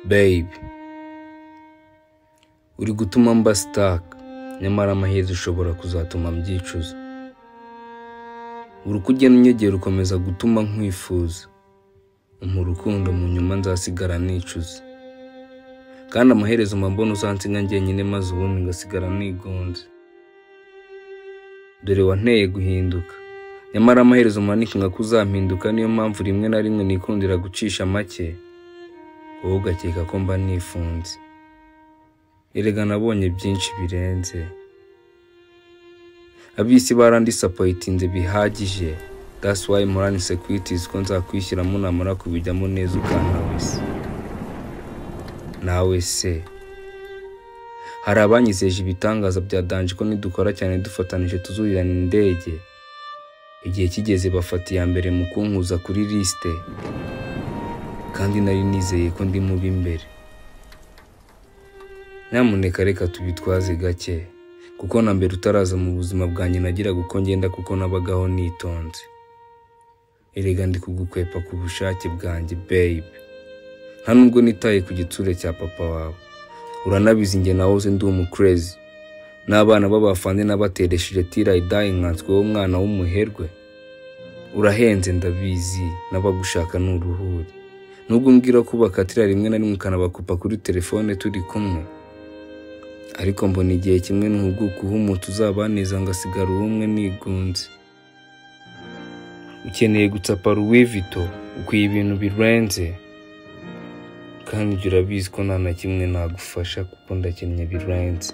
Babe, uri gutuma mba stuck, nyamara amaherezo ushobora kuzatuma mbyicuza. Uri kugenda unyegera ukomeza gutuma nkwifuza, umpa urukundo mu nyuma nzasigara nicuza. Kandi amaherezo mbona uzansiga njyenyine maze ubundi ngasigara nigunze. Dore wanteye guhinduka, nyamara amaherezo manika kuzampinduka, niyo mpamvu rimwe na rimwe nikundira gucisha make, wowe ugakeka ko mba nifunze. Erega nabonye byinshi birenze, abisi barandisappointinze bihagije. That's why Morani Securities ko nzakwishyiramo namara kubijyamo neza ukantawese. Nawe se hari abanyizeje ibitangaza bya danje ko nidukora cyane dufatanije tuzurirana indege, igihe kigeze bafata iya mbere mu kunkuza kuri liste, kandi nari nizeye ko ndi mubi imbere. Nyamuneka reka tubitwaze gake, kuko na mbere utaraza mu buzima bwanjye nagiraga uko ngenda kuko nabagaho nitonze. Erega ndi kugukwepa ku bushake bwanjye babe, nta nubwo nitaye ku gitsure cya papa wawe. Uranabizi njye nahoze ndi crazy, n'abana b'abafande nabateresheje tirayidayi nkanswe wo mwana w'umuherwe. Urahenze ndabizi, n'abagushaka n'uruhuri, nubwo mbwira ko bakatira rimwe na rimwe ukanabakupa kuri telefone turi kumwe. Ariko mbona igihe kimwe n'uhuguka umutu uzabaneza ngasigara umwe nigunze. Ukeneye gutsapa Louis Vuitton, ukwiye ibintu birenze, kandi jya urabizi ko nta na kimwe nagufasha kuko ndakennye birenze.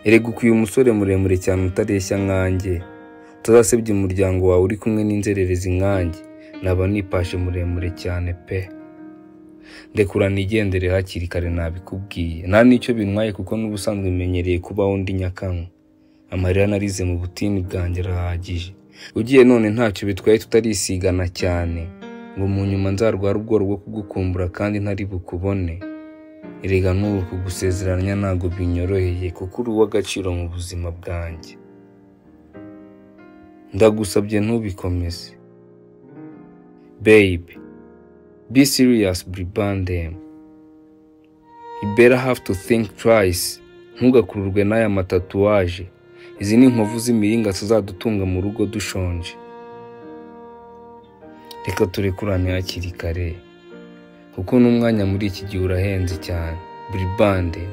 Erega ukwiye umusore muremure cyane utareshya nkanjye, utazasebya umuryango wawe uri kumwe n'inzererezi nkanjye. Naba nipashe muremure cyane pe. Ndekura nigendere hakiri kare nabikubwiye, nta nicyo bintwaye kuko n'ubusanzwe imenyereye kubaho ndi nyakanwa. Amarira narize mu butini bwanjye arahagije, ugiye none ntacyo bitwaye tutarisigana cyane, ngo mu nyuma nzarwara ubworo bwo kugukumbura kandi ntari bukubone. Erega n'ubu kugusezeranya ntabwo binyoroheye kuko uri uw'agaciro mu buzima bwanjye. Ndagusabye ntubikomeze babe, be serious Bribandem. You better have to think twice. Ntugakururwe n'aya matatuwaje, izi ni inkovu z'imiringa tuzadutunga mu rugo dushonje. Reka turekurane hakiri kare, kuko n'umwanya muri iki gihe urahenze cyane. Bribandem,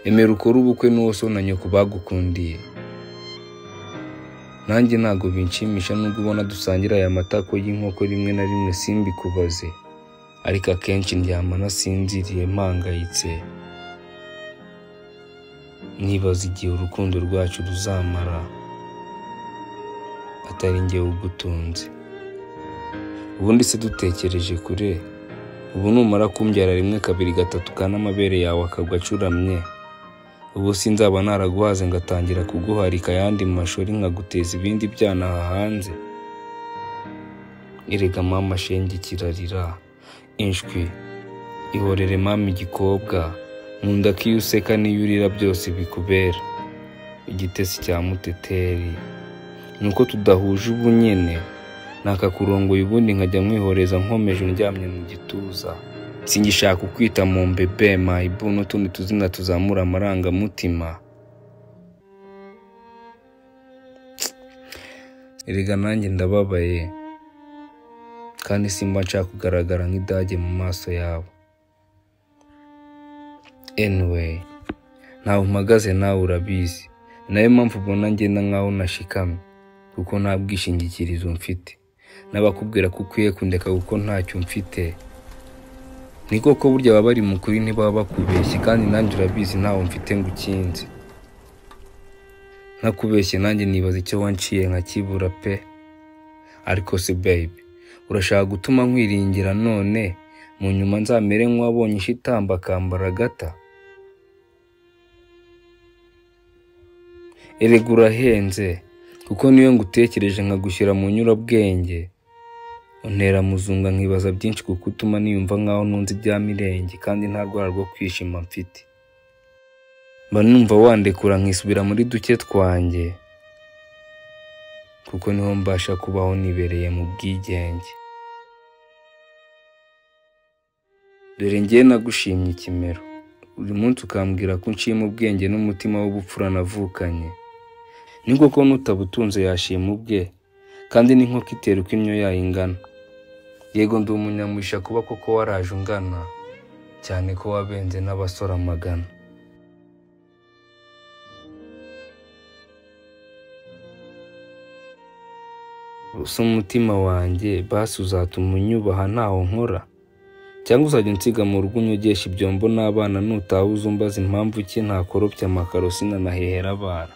emera ukore ubukwe n'uwo so na nyoko bagukundiye. Nanjye ntago binshimisha nubwo ubona dusangira aya matako y'inkoko rimwe na rimwe simbikubaze, ariko akenshi ndyama nasinziriye mpangayitse, nibaza igihe urukundo rwacu ruzamara atari njye ugutunze. Ubundi se dutekereje kure, ubu numara kumbyara rimwe kabiri gatatu kandi amabere yawe akagwa acuramye, ubu sinzaba naraguhaze ngatangira kuguharika ayandi mashori nkaguteza ibindi byana hanze. Erega mama shenge kirarira, inshwi ihorere mama igikobwa, nkunda ko iyo useka n'iyo urira byose bikubera. Igitesi cya muteteri nuko tudahuje ubu nyine, nakakurongoye ubundi nkajya mwihoreza nkomeje undyamye mu gituza. Singishaka ukwita mu mbebe mayibu n'utundi tuzina tuzamura amarangamutima. Erega nanjye ndababaye, kandi simba nshaka kugaragara nk'idage mu maso yabo. Anyway, ntawe mpagaze nawe urabizi, nayo mpamvu ubona ngenda nkaho nashikamye, kuko nta bwishingikirizo mfite. N'abakubwira ko ukwiye kundeka kuko ntacyo mfite, ni koko burya baba bari mu kuri ntibaba bakubeshye, kandi nanjye urabizi ntawe mfite ngo ukinze. Ntakubeshye nanjye nibaza icyo wanciye nkakibura pe. Ariko se babe, urashaka gutuma nkwiringira none mu nyuma nzamere nk'uwabonye ishitamba akambara gata? Erega urahenze, kuko niyo ngutekereje nkagushyira mu nyurabwenge, untera muzunga nkibaza byinshi kuko utuma niyumva nkaho nunze ibya mirenge kandi nta rwara rwo kwishima mfite. Mba numva wandekura nkisubira muri duke twanjye, kuko niho mbasha kubaho nibereye mu bwigenge. dore njye nagushimye ikimero, buri munsi ukambwira ko nshima ubwenge n'umutima w'ubupfura navukanye. Ni koko n'utabutunze yashima ubwe, kandi ni nkoko itera uko innyo yayo ingana. Yego ndi umunyamugisha kuba koko waraje ungana, cyane ko wabenze n'abasore amagana. Usa umutima wanjye basi uzatuma unyubaha ntaho nkora, cyangwa uzajya unsiga mu rugo unyogesha ibyombo n'abana, nutaha uzumbaza impamvu ki ntakoropya amakaro sinanahehera abana.